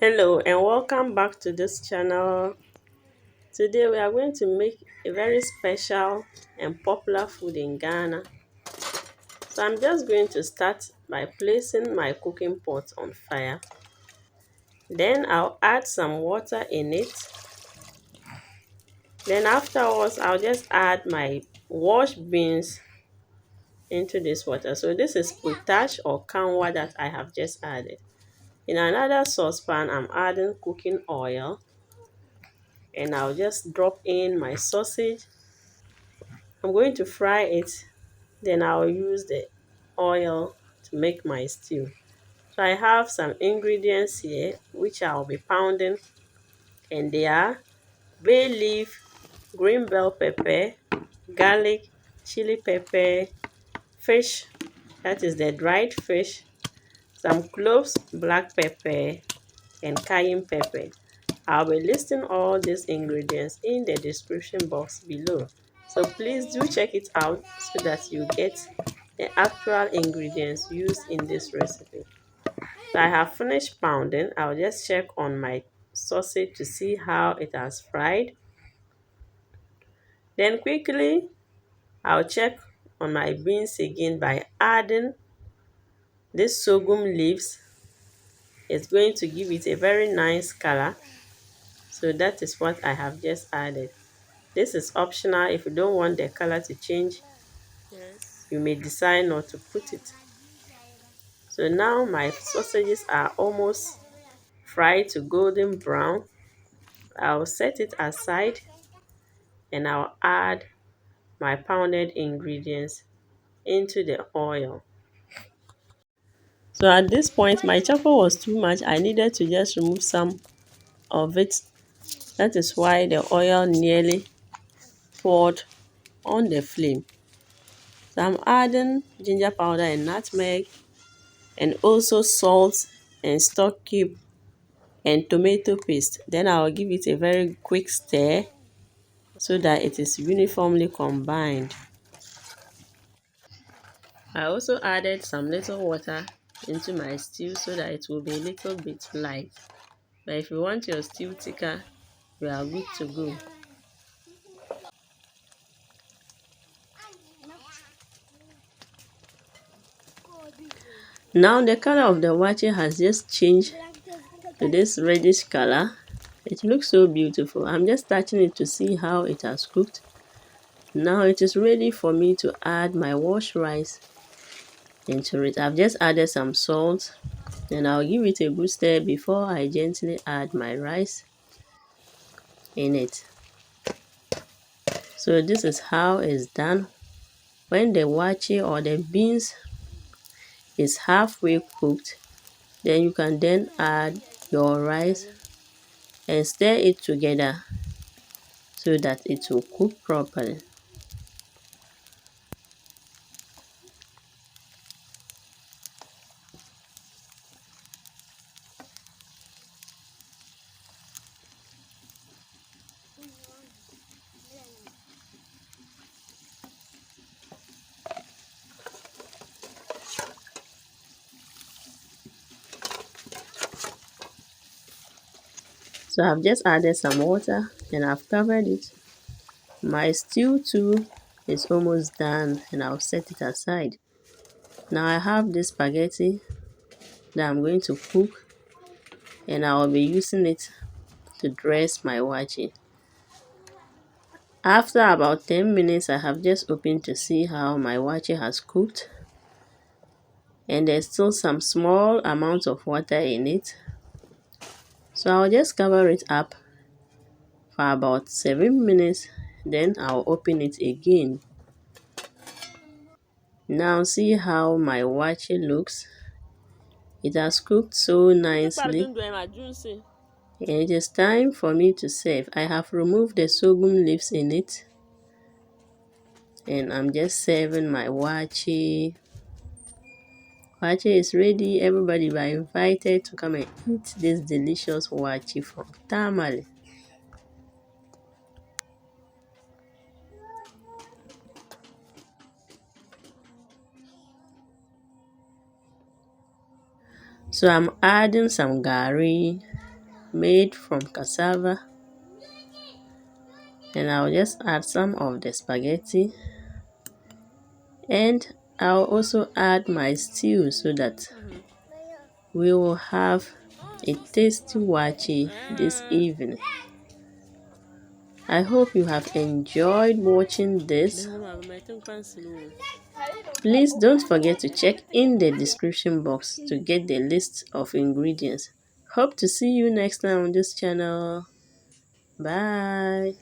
Hello and welcome back to this channel. Today we are going to make a very special and popular food in Ghana. So I'm just going to start by placing my cooking pot on fire. Then I'll add some water in it. Then afterwards I'll just add my washed beans into this water. So this is potash or kanwa that I have just added. In another saucepan I'm adding cooking oil, and I'll just drop in my sausage. I'm going to fry it, then I'll use the oil to make my stew. So I have some ingredients here which I'll be pounding, and they are bay leaf, green bell pepper, garlic, chili pepper, fish, that is the dried fish, some cloves, black pepper, and cayenne pepper. I'll be listing all these ingredients in the description box below. So please do check it out so that you get the actual ingredients used in this recipe. So I have finished pounding. I'll just check on my sausage to see how it has fried. Then quickly I'll check on my beans again by adding this sorghum leaves. It's going to give it a very nice color. So that is what I have just added. This is optional. If you don't want the color to change, you may decide not to put it. So now my sausages are almost fried to golden brown. I'll set it aside and I'll add my pounded ingredients into the oil. So at this point, my charcoal was too much. I needed to just remove some of it. That is why the oil nearly poured on the flame. So I'm adding ginger powder and nutmeg, and also salt and stock cube and tomato paste. Then I'll give it a very quick stir so that it is uniformly combined. I also added some little water into my stew so that it will be a little bit light. But if you want your stew thicker, you are good to go. Now the color of the waakye has just changed to this reddish color. It looks so beautiful. I'm just touching it to see how it has cooked. Now it is ready for me to add my washed rice into it. I've just added some salt, and I'll give it a good stir before I gently add my rice in it. So this is how it's done. When the waakye or the beans is halfway cooked, then you can then add your rice and stir it together so that it will cook properly. So I've just added some water and I've covered it. My stew too is almost done, and I'll set it aside. Now I have this spaghetti that I'm going to cook, and I'll be using it to dress my waakye. After about 10 minutes, I have just opened to see how my waakye has cooked, and there's still some small amount of water in it. So I'll just cover it up for about 7 minutes, then I'll open it again. Now see how my waakye looks. It has cooked so nicely, and it is time for me to serve. I have removed the sorghum leaves in it, and I'm just serving my waakye. Waakye is ready. Everybody are invited to come and eat this delicious waakye from Tamale. So I'm adding some gari, made from cassava, and I'll just add some of the spaghetti, and I'll also add my stew so that we will have a tasty waakye this evening. I hope you have enjoyed watching this. Please don't forget to check in the description box to get the list of ingredients. Hope to see you next time on this channel. Bye.